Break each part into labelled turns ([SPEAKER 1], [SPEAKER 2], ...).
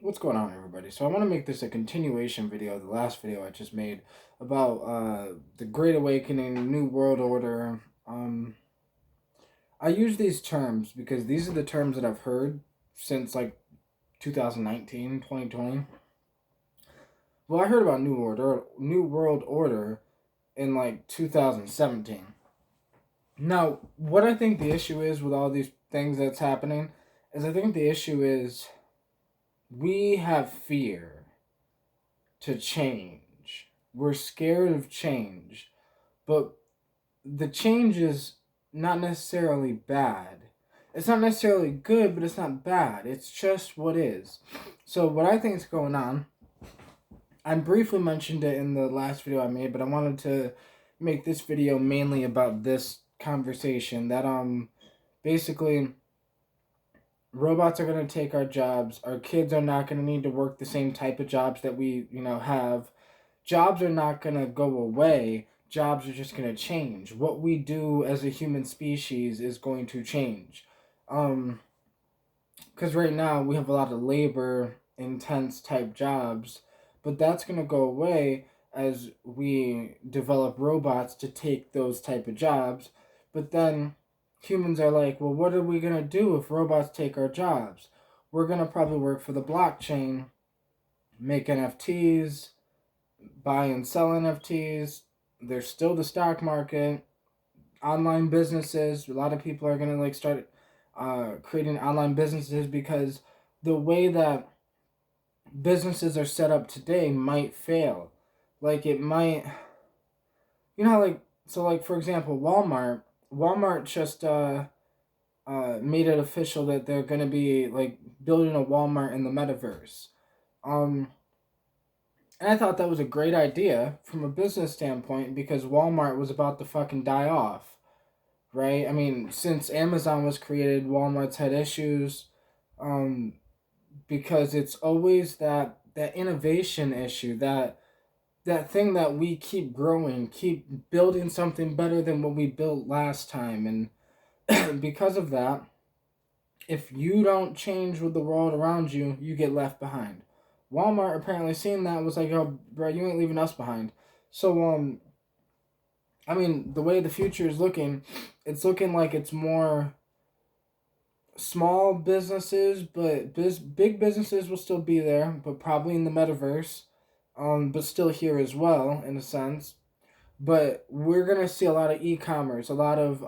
[SPEAKER 1] What's going on, everybody? So I want to make this a continuation video of the last video I just made about the Great Awakening, New World Order. I use these terms because these are the terms that I've heard since like 2019, 2020. Well, I heard about New World Order in like 2017. Now, what I think the issue is with all these things that's happening is I think the issue is we have fear to change. We're scared of change. But the change is not necessarily bad. It's not necessarily good, but it's not bad. It's just what is. So, what I think is going on, I briefly mentioned it in the last video I made, but I wanted to make this video mainly about this conversation that, basically, robots are going to take our jobs. Our kids are not going to need to work the same type of jobs that we, have. Jobs are not going to go away. Jobs are just going to change. What we do as a human species is going to change. Because right now we have a lot of labor intense type jobs, but that's going to go away as we develop robots to take those type of jobs. But then humans are like, well, what are we going to do if robots take our jobs? We're going to probably work for the blockchain, make NFTs, buy and sell NFTs. There's still the stock market, online businesses. A lot of people are gonna like start creating online businesses because the way that businesses are set up today might fail. Like it might, like so. Like for example, Walmart. Walmart just made it official that they're gonna be like building a Walmart in the metaverse. Um, And I thought that was a great idea from a business standpoint because Walmart was about to fucking die off, right? I mean, since Amazon was created, Walmart's had issues, um, because it's always that innovation issue, that thing that we keep growing, keep building something better than what we built last time, and because of that, if you don't change with the world around you, you get left behind. Walmart apparently seeing that was like, "Oh, bro, you ain't leaving us behind." So, I mean, the way the future is looking, it's looking like it's more small businesses, but big businesses will still be there, but probably in the metaverse, but still here as well in a sense. But we're gonna see a lot of e-commerce, a lot of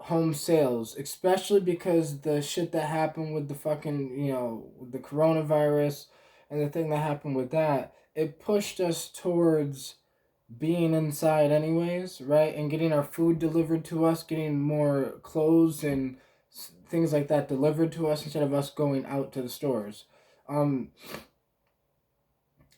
[SPEAKER 1] home sales, especially because the shit that happened with the fucking, with the coronavirus and the thing that happened with that, it pushed us towards being inside anyways, right? And getting our food delivered to us, getting more clothes and things like that delivered to us instead of us going out to the stores. Um,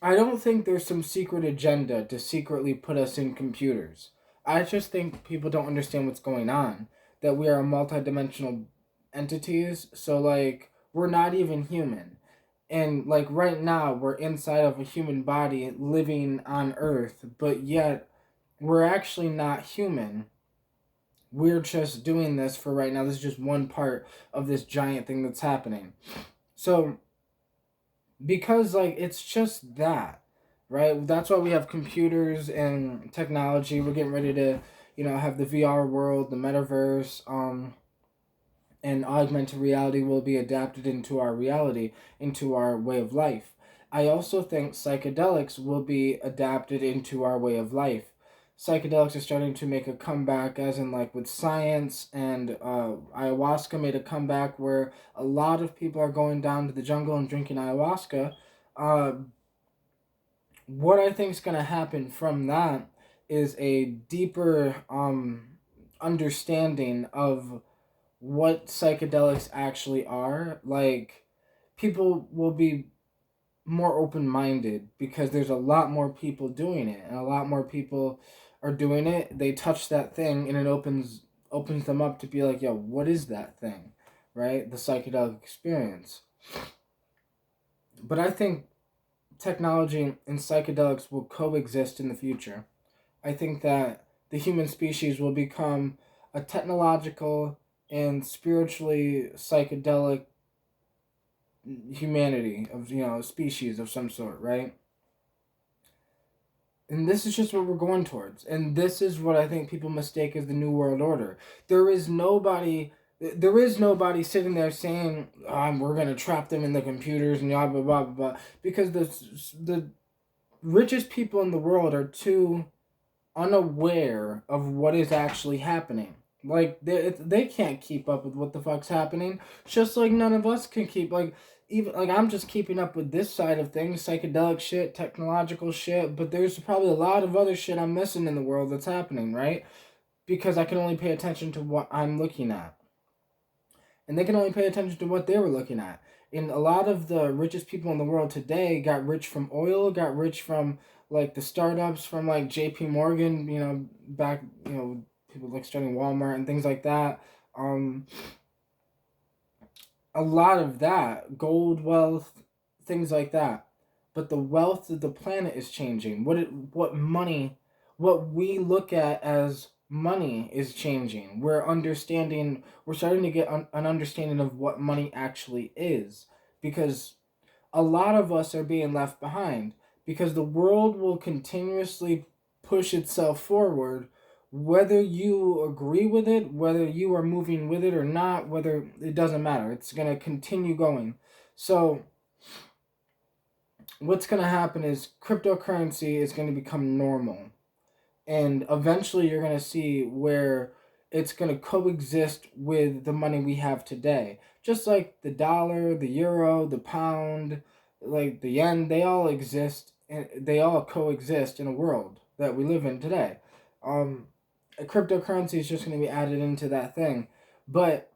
[SPEAKER 1] I don't think there's some secret agenda to secretly put us in computers. I just think people don't understand what's going on. That we are multidimensional entities. So, like, we're not even human. And, like, right now, we're inside of a human body living on Earth, but yet we're actually not human. We're just doing this for right now. This is just one part of this giant thing that's happening. So, because like it's just that, right? That's why we have computers and technology. We're getting ready to, have the VR world, the metaverse, and augmented reality will be adapted into our reality, into our way of life. I also think psychedelics will be adapted into our way of life. Psychedelics are starting to make a comeback, as in like with science, and ayahuasca made a comeback where a lot of people are going down to the jungle and drinking ayahuasca. Uh, what I think is going to happen from that is a deeper understanding of what psychedelics actually are. Like, people will be more open minded because there's a lot more people doing it, and a lot more people are doing it. They touch that thing, and it opens them up to be like, yo, what is that thing, right? The psychedelic experience. But I think technology and psychedelics will coexist in the future. I think that the human species will become a technological and spiritually psychedelic humanity, of, species of some sort, right? And this is just what we're going towards. And this is what I think people mistake as the New World Order. There is nobody there is nobody sitting there saying, we're going to trap them in the computers and blah, blah, blah, blah, blah. Because the richest people in the world are too unaware of what is actually happening. Like, they can't keep up with what the fuck's happening. Just like none of us can keep, like, even, like, I'm just keeping up with this side of things, psychedelic shit, technological shit, but there's probably a lot of other shit I'm missing in the world that's happening, right? Because I can only pay attention to what I'm looking at. And they can only pay attention to what they were looking at. And a lot of the richest people in the world today got rich from oil, got rich from, like, the startups, from, like, JP Morgan, back, people like starting Walmart and things like that. A lot of that, gold wealth, things like that. But the wealth of the planet is changing. What we look at as money is changing. We're starting to get an understanding of what money actually is, because a lot of us are being left behind, because the world will continuously push itself forward, whether you agree with it, whether you are moving with it or not, whether it doesn't matter. It's going to continue going. So what's going to happen is cryptocurrency is going to become normal. And eventually you're going to see where it's going to coexist with the money we have today. Just like the dollar, the euro, the pound, like the yen, they all exist, and they all coexist in a world that we live in today. A cryptocurrency is just going to be added into that thing. But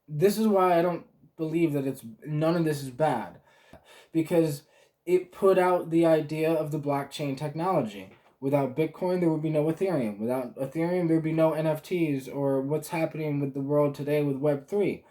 [SPEAKER 1] this is why I don't believe that none of this is bad, because it put out the idea of the blockchain technology. Without Bitcoin, there would be no Ethereum. Without Ethereum, there would be no NFTs, or what's happening with the world today with Web3.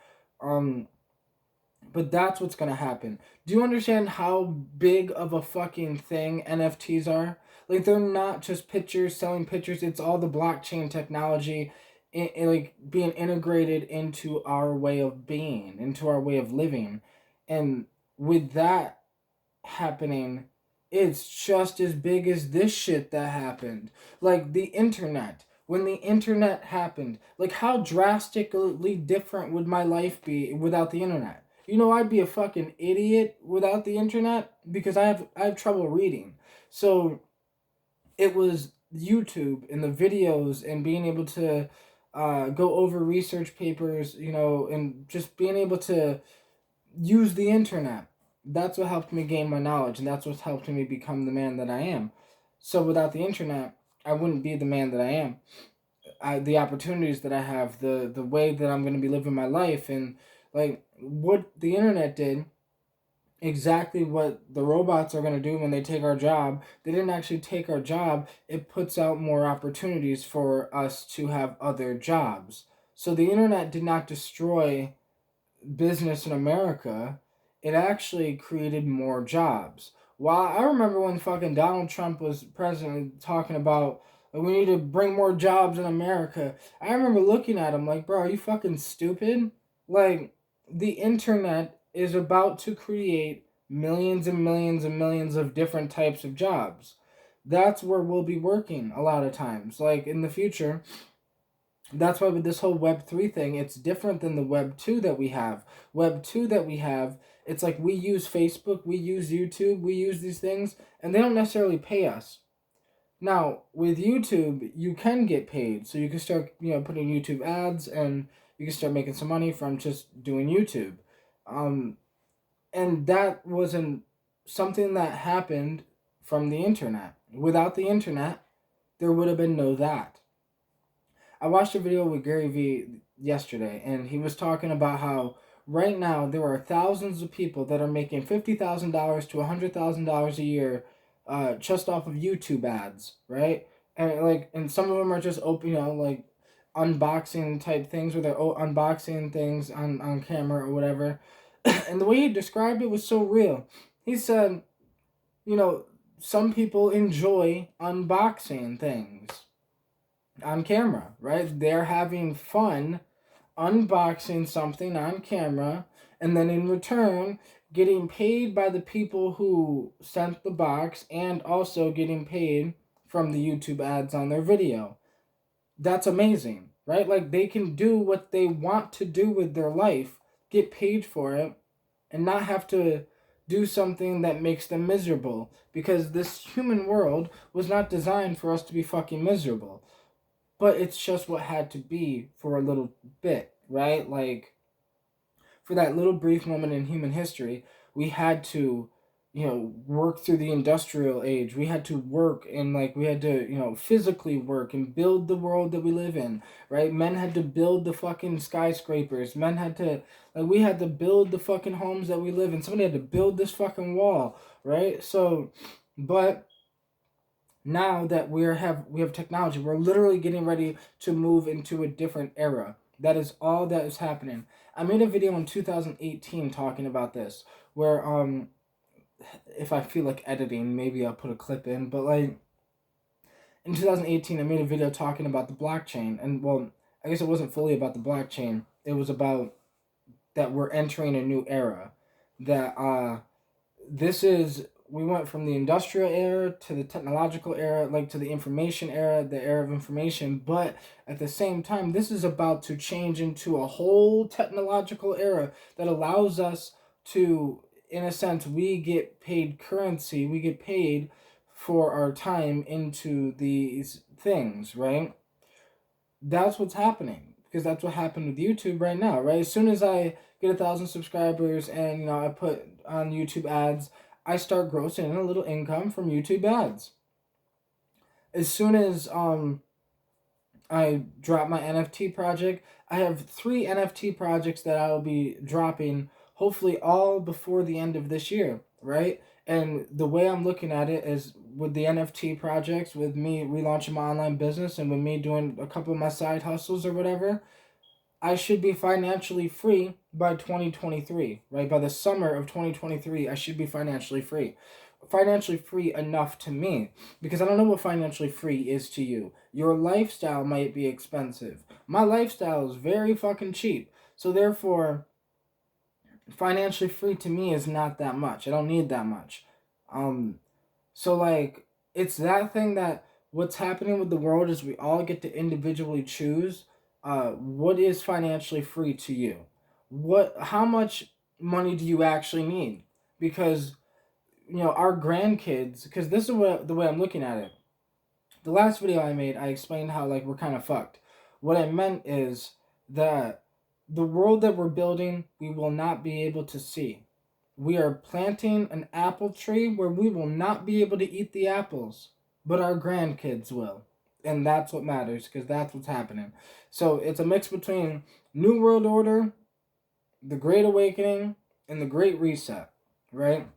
[SPEAKER 1] But that's what's going to happen. Do you understand how big of a fucking thing NFTs are? Like, they're not just pictures, selling pictures. It's all the blockchain technology, like, being integrated into our way of being, into our way of living. And with that happening, it's just as big as this shit that happened. Like, the internet. When the internet happened, like, how drastically different would my life be without the internet? I'd be a fucking idiot without the internet, because I have trouble reading. So it was YouTube and the videos and being able to go over research papers, and just being able to use the internet. That's what helped me gain my knowledge, and that's what helped me become the man that I am. So without the internet, I wouldn't be the man that I am. The opportunities that I have, the way that I'm going to be living my life, and, like, what the internet did, exactly what the robots are going to do when they take our job. They didn't actually take our job. It puts out more opportunities for us to have other jobs. So the internet did not destroy business in America. It actually created more jobs. While I remember when fucking Donald Trump was president talking about, we need to bring more jobs in America, I remember looking at him like, bro, are you fucking stupid? Like, the internet is about to create millions and millions and millions of different types of jobs. That's where we'll be working a lot of times. Like, in the future, that's why with this whole Web3 thing, it's different than the Web2 that we have. Web2 that we have, it's like we use Facebook, we use YouTube, we use these things, and they don't necessarily pay us. Now, with YouTube, you can get paid. So you can start, putting YouTube ads, and you can start making some money from just doing YouTube. And that wasn't something that happened from the internet. Without the internet, there would have been no that. I watched a video with Gary Vee yesterday, and he was talking about how right now there are thousands of people that are making $50,000 to $100,000 a year, just off of YouTube ads, right? And some of them are just open, like unboxing type things, where they're unboxing things on camera or whatever. And the way he described it was so real. He said, some people enjoy unboxing things on camera, right? They're having fun unboxing something on camera, and then in return getting paid by the people who sent the box and also getting paid from the YouTube ads on their video. That's amazing, right? Like they can do what they want to do with their life, get paid for it, and not have to do something that makes them miserable, because this human world was not designed for us to be fucking miserable. But it's just what had to be for a little bit, right? Like for that little brief moment in human history, we had to, work through the industrial age. We had to work and like we had to, physically work and build the world that we live in, right? Men had to build the fucking skyscrapers. Men had to, like, we had to build the fucking homes that we live in. Somebody had to build this fucking wall, right? So, but now that we have technology, we're literally getting ready to move into a different era. That is all that is happening. I made a video in 2018 talking about this, where if I feel like editing, maybe I'll put a clip in, but like in 2018 I made a video talking about the blockchain, and well, I guess it wasn't fully about the blockchain. It was about that we're entering a new era. That this is we went from the industrial era to the technological era, like to the information era, the era of information, but at the same time this is about to change into a whole technological era that allows us to, in a sense, we get paid currency, we get paid for our time into these things, right? That's what's happening, because that's what happened with YouTube right now, right? As soon as I get 1,000 subscribers and I put on YouTube ads, I start grossing in a little income from YouTube ads. As soon as I drop my NFT project, I have 3 NFT projects that I will be dropping, hopefully all before the end of this year, right? And the way I'm looking at it is with the NFT projects, with me relaunching my online business and with me doing a couple of my side hustles or whatever, I should be financially free by 2023, right? By the summer of 2023, I should be financially free. Financially free enough to me, because I don't know what financially free is to you. Your lifestyle might be expensive. My lifestyle is very fucking cheap. So therefore, financially free to me is not that much. I don't need that much. So like it's that thing that what's happening with the world is we all get to individually choose what is financially free to you. How much money do you actually need? Because our grandkids, because this is the way I'm looking at it. The last video I made, I explained how like we're kind of fucked. What I meant is that the world that we're building, we will not be able to see. We are planting an apple tree where we will not be able to eat the apples, but our grandkids will. And that's what matters, because that's what's happening. So it's a mix between New World Order, the Great Awakening, and the Great Reset, right?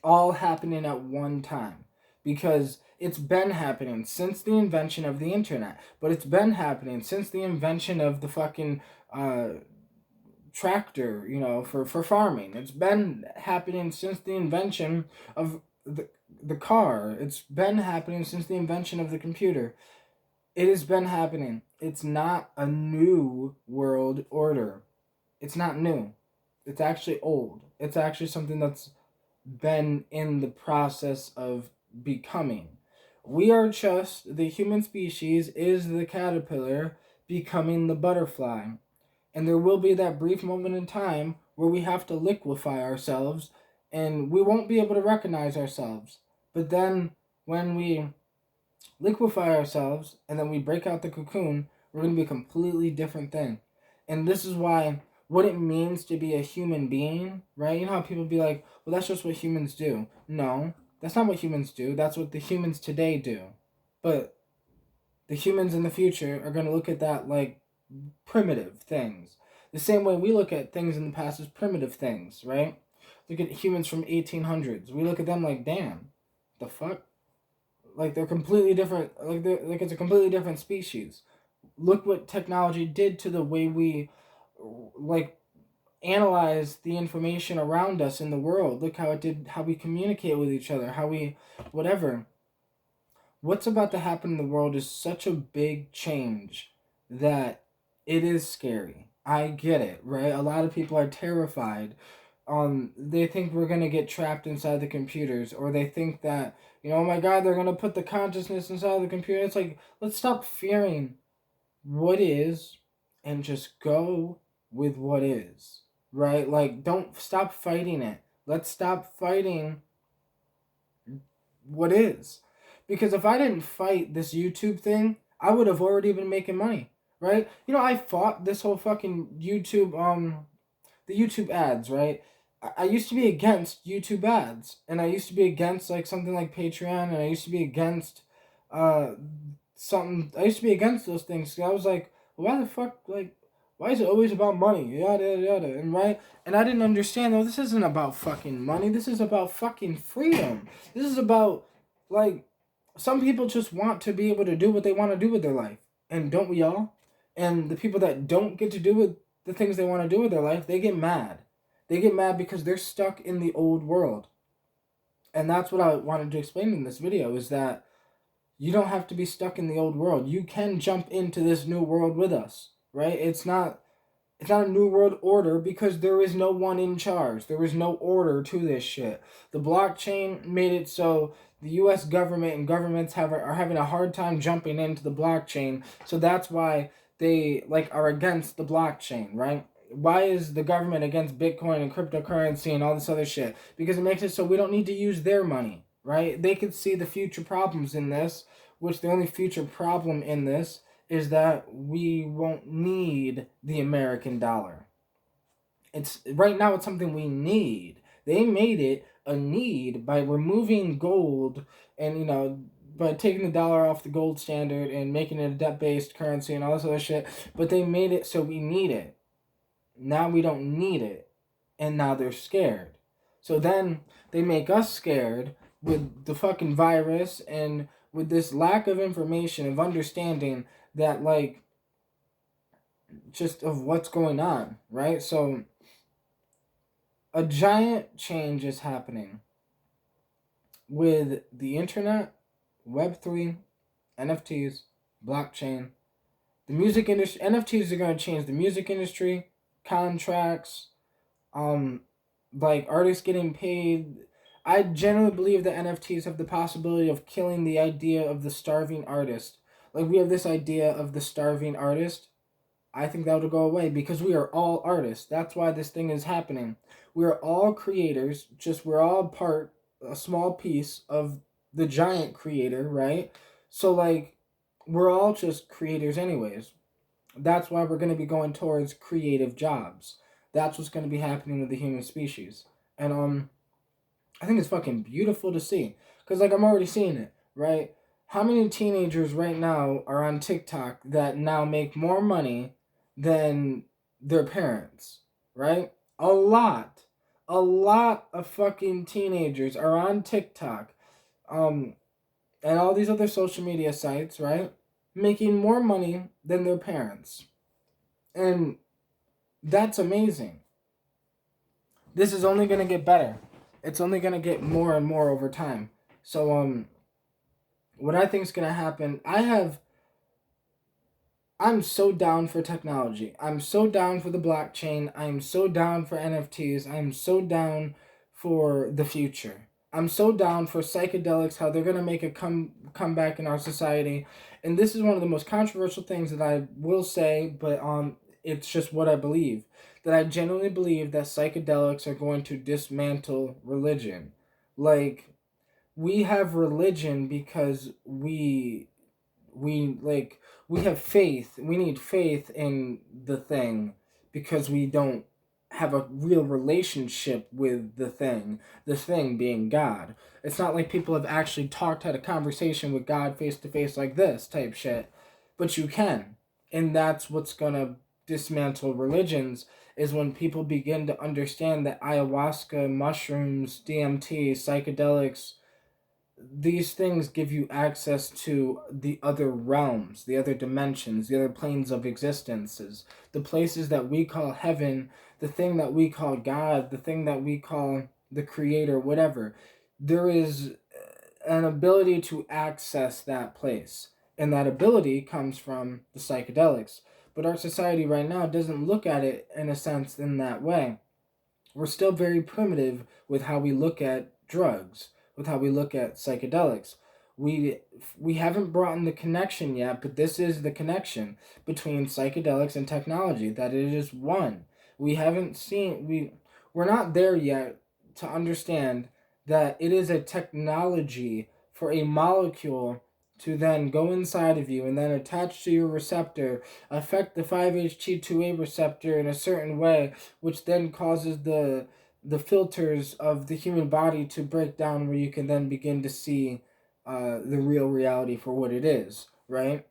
[SPEAKER 1] All happening at one time. Because it's been happening since the invention of the internet. But it's been happening since the invention of the fucking tractor, for farming. It's been happening since the invention of the car. It's been happening since the invention of the computer. It has been happening. It's not a new world order. It's not new. It's actually old. It's actually something that's been in the process of becoming. We are just, the human species is the caterpillar becoming the butterfly. And there will be that brief moment in time where we have to liquefy ourselves and we won't be able to recognize ourselves. But then when we liquefy ourselves and then we break out the cocoon, we're going to be a completely different thing. And this is why what it means to be a human being, right? You know how people be like, well, that's just what humans do. No, that's not what humans do. That's what the humans today do. But the humans in the future are going to look at that like primitive things. The same way we look at things in the past as primitive things, right? Look at humans from 1800s. We look at them like, damn, the fuck? Like they're completely different. Like it's a completely different species. Look what technology did to the way we like analyze the information around us in the world. Look how it did, how we communicate with each other, how we whatever. What's about to happen in the world is such a big change that it is scary. I get it, right? A lot of people are terrified. They think we're gonna get trapped inside the computers, or they think that, oh my God, they're gonna put the consciousness inside the computer. It's like, let's stop fearing what is and just go with what is, right? Like, don't stop fighting it. Let's stop fighting what is. Because if I didn't fight this YouTube thing, I would have already been making money, right? I fought this whole fucking YouTube, the YouTube ads, right? I used to be against YouTube ads, and I used to be against like something like Patreon, and I used to be against uh I used to be against those things. So I was like, why the fuck, like, why is it always about money? Yada yada yada, and right? And I didn't understand. No, this isn't about fucking money. This is about fucking freedom. This is about, like, some people just want to be able to do what they want to do with their life, and don't we all? And the people that don't get to do with the things they want to do with their life, they get mad. They get mad because they're stuck in the old world. And that's what I wanted to explain in this video, is that you don't have to be stuck in the old world. You can jump into this new world with us, right? It's not a new world order because there is no one in charge. There is no order to this shit. The blockchain made it so the US government and governments are having a hard time jumping into the blockchain. So that's why they are against the blockchain, right? Why is the government against Bitcoin and cryptocurrency and all this other shit? Because it makes it so we don't need to use their money, right? They could see the future problems in this, which the only future problem in this is that we won't need the American dollar. It's right now it's something we need. They made it a need by removing gold and by taking the dollar off the gold standard and making it a debt-based currency and all this other shit, but they made it so we need it. Now we don't need it, and now they're scared. So then they make us scared with the fucking virus and with this lack of information, of understanding that, like, just of what's going on, right? So a giant change is happening with the internet, Web3, NFTs, blockchain, the music industry. NFTs are going to change the music industry, contracts, like artists getting paid. I genuinely believe that NFTs have the possibility of killing the idea of the starving artist. Like, we have this idea of the starving artist. I think that would go away because we are all artists. That's why this thing is happening. We are all creators, just we're all a small piece of the giant creator, right? So, like, we're all just creators anyways. That's why we're going to be going towards creative jobs. That's what's going to be happening with the human species. And I think it's fucking beautiful to see. Because, like, I'm already seeing it, right? How many teenagers right now are on TikTok that now make more money than their parents, right? A lot. A lot of fucking teenagers are on TikTok, and all these other social media sites, right? Making more money than their parents. And that's amazing. This is only going to get better. It's only going to get more and more over time. So, what I think is going to happen, I'm so down for technology. I'm so down for the blockchain. I'm so down for NFTs. I'm so down for the future. I'm so down for psychedelics, how they're going to make a comeback in our society. And this is one of the most controversial things that I will say, but it's just what I believe. That I genuinely believe that psychedelics are going to dismantle religion. Like, we have religion because we have faith. We need faith in the thing because we don't have a real relationship with the thing being God. It's not like people have actually had a conversation with God face to face like this type shit, but you can. And that's what's gonna dismantle religions, is when people begin to understand that ayahuasca, mushrooms, DMT, psychedelics, these things give you access to the other realms, the other dimensions, the other planes of existences, the places that we call heaven, the thing that we call God, the thing that we call the creator, whatever. There is an ability to access that place. And that ability comes from the psychedelics. But our society right now doesn't look at it in a sense in that way. We're still very primitive with how we look at drugs, with how we look at psychedelics. We we haven't brought in the connection yet, but this is the connection between psychedelics and technology. That it is one. We haven't seen we're not there yet to understand that it is a technology for a molecule to then go inside of you and then attach to your receptor, affect the 5-HT2A receptor in a certain way, which then causes the filters of the human body to break down, where you can then begin to see the real reality for what it is, right?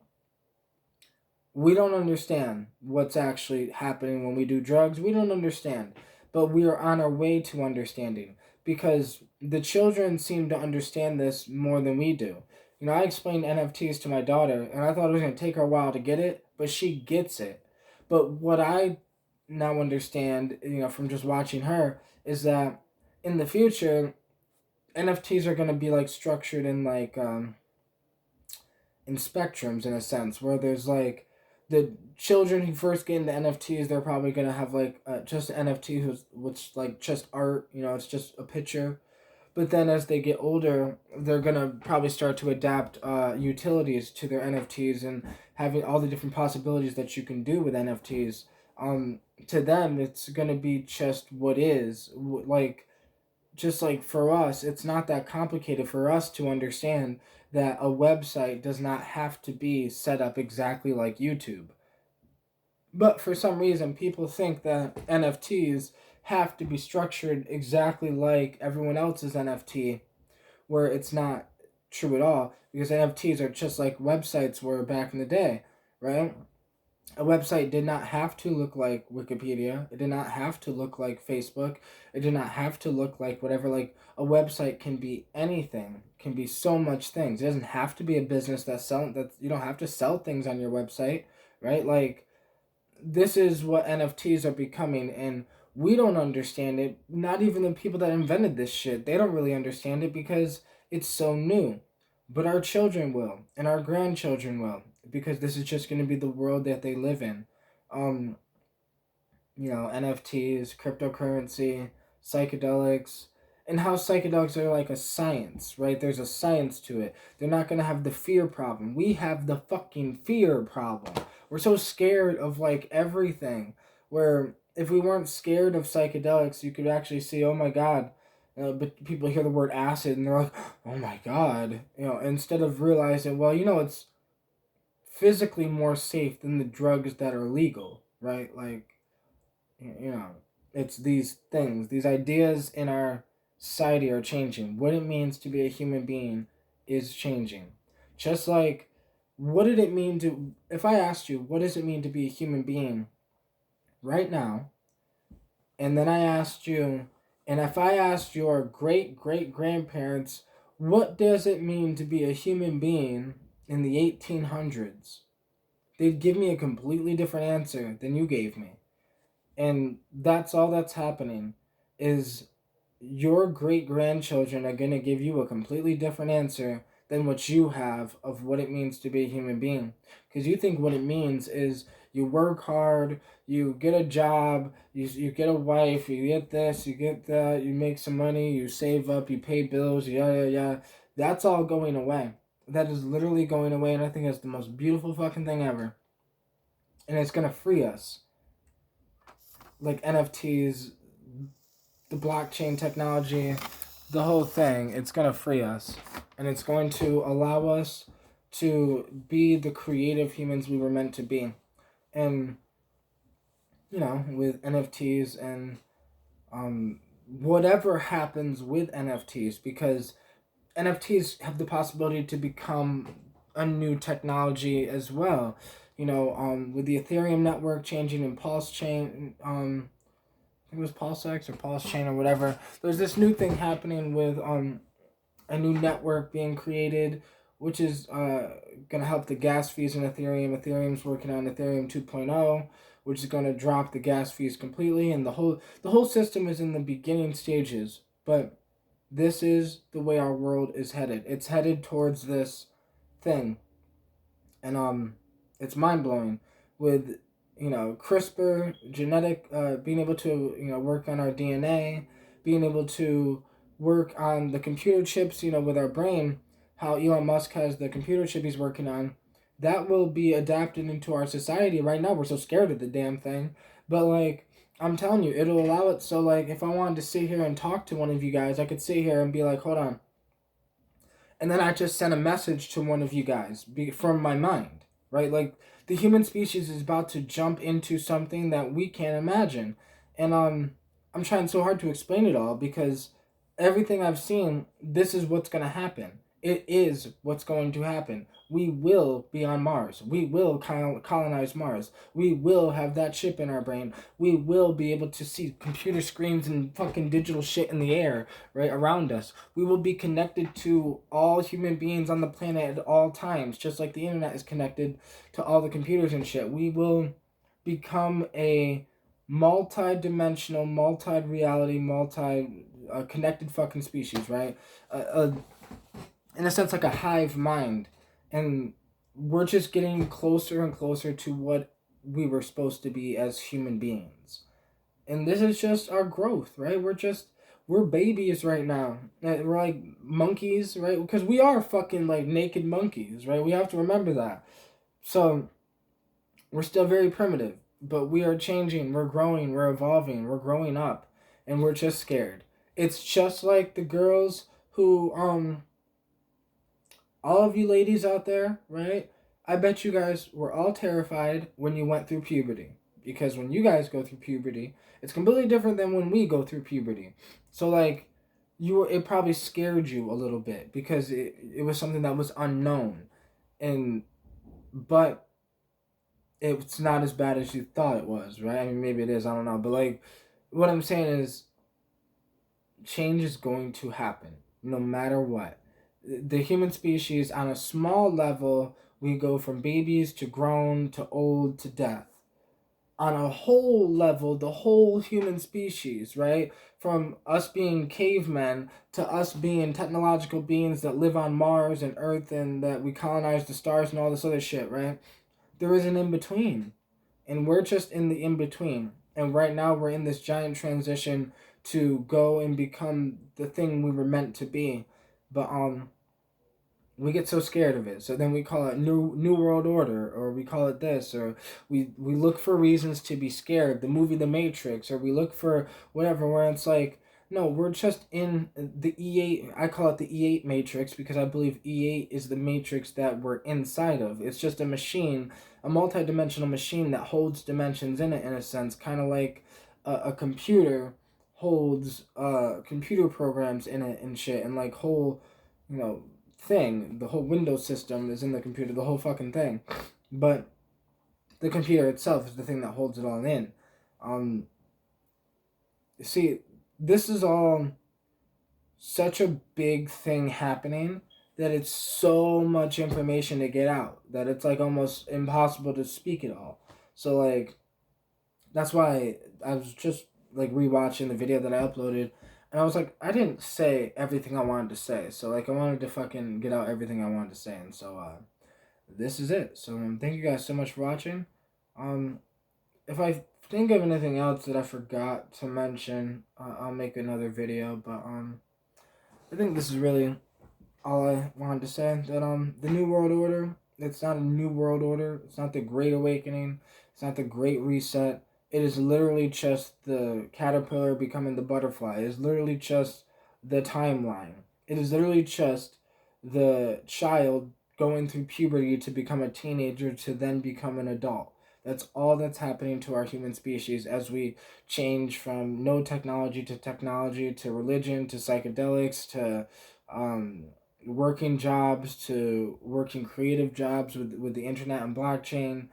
[SPEAKER 1] We don't understand what's actually happening when we do drugs. We don't understand, but we are on our way to understanding, because the children seem to understand this more than we do. I explained NFTs to my daughter, and I thought it was going to take her a while to get it, but she gets it. But what I now understand, from just watching her, is that in the future, NFTs are going to be like structured in like in spectrums, in a sense, where there's like the children who first get into NFTs, they're probably gonna have like just an NFT which like just art, it's just a picture. But then as they get older, they're gonna probably start to adapt utilities to their NFTs, and having all the different possibilities that you can do with NFTs. To them, it's gonna be just what is like. Just like for us, it's not that complicated for us to understand that a website does not have to be set up exactly like YouTube. But for some reason, people think that NFTs have to be structured exactly like everyone else's NFT, where it's not true at all, because NFTs are just like websites were back in the day, right? A website did not have to look like Wikipedia. It did not have to look like Facebook. It did not have to look like whatever. Like, a website can be anything, can be so much things. It doesn't have to be a business that you don't have to sell things on your website, right? Like, this is what NFTs are becoming, and we don't understand it. Not even the people that invented this shit, they don't really understand it because it's so new. But our children will, and our grandchildren will, because this is just going to be the world that they live in. Um, NFTs, cryptocurrency, psychedelics, and how psychedelics are like a science, right? There's a science to it. They're not going to have the fear problem. We have the fucking fear problem. We're so scared of like everything, where if we weren't scared of psychedelics, you could actually see, oh my God. But people hear the word acid and they're like, oh my God. Instead of realizing, well, it's physically more safe than the drugs that are legal, right? Like, it's these things, these ideas in our society are changing. What it means to be a human being is changing. Just like, what did it mean to, if I asked you, what does it mean to be a human being right now? And then I asked you, and if I asked your great great grandparents, what does it mean to be a human being in the 1800s? They'd give me a completely different answer than you gave me. And that's all that's happening, is your great grandchildren are going to give you a completely different answer than what you have of what it means to be a human being. Because you think what it means is you work hard, you get a job, you get a wife, you get this, you get that, you make some money, you save up, you pay bills, yeah. That's all going away. That is literally going away, and I think it's the most beautiful fucking thing ever. And it's going to free us. Like NFTs, the blockchain technology, the whole thing, it's going to free us. And it's going to allow us to be the creative humans we were meant to be. And, with NFTs and whatever happens with NFTs, because NFTs have the possibility to become a new technology as well. With the Ethereum network changing in Pulse Chain, I think it was PulseX or Pulse Chain or whatever. There's this new thing happening with a new network being created, which is gonna help the gas fees in Ethereum. Ethereum's working on Ethereum 2.0, which is gonna drop the gas fees completely, and the whole system is in the beginning stages. But this is the way our world is headed. It's headed towards this thing, and it's mind blowing with CRISPR, genetic, being able to, work on our DNA, being able to work on the computer chips, with our brain, how Elon Musk has the computer chip he's working on, that will be adapted into our society. Right now, we're so scared of the damn thing. But, like, I'm telling you, it'll allow it. So, like, if I wanted to sit here and talk to one of you guys, I could sit here and be like, hold on. And then I just send a message to one of you guys from my mind, right? Like, the human species is about to jump into something that we can't imagine. And I'm trying so hard to explain it all because everything I've seen, this is what's going to happen. It is what's going to happen. We will be on Mars. We will colonize Mars. We will have that chip in our brain. We will be able to see computer screens and fucking digital shit in the air, right, around us. We will be connected to all human beings on the planet at all times, just like the internet is connected to all the computers and shit. We will become a multi-dimensional, multi-reality, connected fucking species, right? In a sense, like a hive mind. And we're just getting closer and closer to what we were supposed to be as human beings. And this is just our growth, right? We're babies right now. We're like monkeys, right? Because we are fucking like naked monkeys, right? We have to remember that. So we're still very primitive, but we are changing, we're growing, we're evolving, we're growing up, and we're just scared. It's just like the girls who all of you ladies out there, right? I bet you guys were all terrified when you went through puberty. Because when you guys go through puberty, it's completely different than when we go through puberty. So, like, it probably scared you a little bit because it was something that was unknown. But it's not as bad as you thought it was, right? I mean, maybe it is, I don't know. But, like, what I'm saying is change is going to happen no matter what. The human species, on a small level, we go from babies to grown to old to death. On a whole level, the whole human species, right? From us being cavemen to us being technological beings that live on Mars and Earth and that we colonize the stars and all this other shit, right? There is an in between. And we're just in the in between. And right now we're in this giant transition to go and become the thing we were meant to be. But we get so scared of it, so then we call it new world order, or we call it this, or we look for reasons to be scared. The movie The Matrix, or we look for whatever, where it's like, no, we're just in the E8. I call it the E8 matrix because I believe E8 is the matrix that we're inside of. It's just a machine, a multi-dimensional machine that holds dimensions in it, in a sense, kind of like a computer holds computer programs in it and shit, and like whole, you know, thing. The whole Windows system is in the computer, the whole fucking thing. But the computer itself is the thing that holds it all in. See, this is all such a big thing happening that it's so much information to get out that it's like almost impossible to speak it all. So like that's why I was just like rewatching the video that I uploaded, and I was like, I didn't say everything I wanted to say. So like I wanted to fucking get out everything I wanted to say, and so this is it. So thank you guys so much for watching. If I think of anything else that I forgot to mention, I'll make another video. But I think this is really all I wanted to say. That the New World Order. It's not a new world order. It's not the Great Awakening. It's not the Great Reset. It is literally just the caterpillar becoming the butterfly. It is literally just the timeline. It is literally just the child going through puberty to become a teenager to then become an adult. That's all that's happening to our human species as we change from no technology to religion to psychedelics to working jobs to working creative jobs with the internet and blockchain.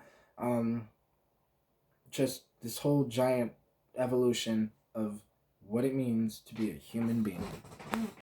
[SPEAKER 1] Just this whole giant evolution of what it means to be a human being.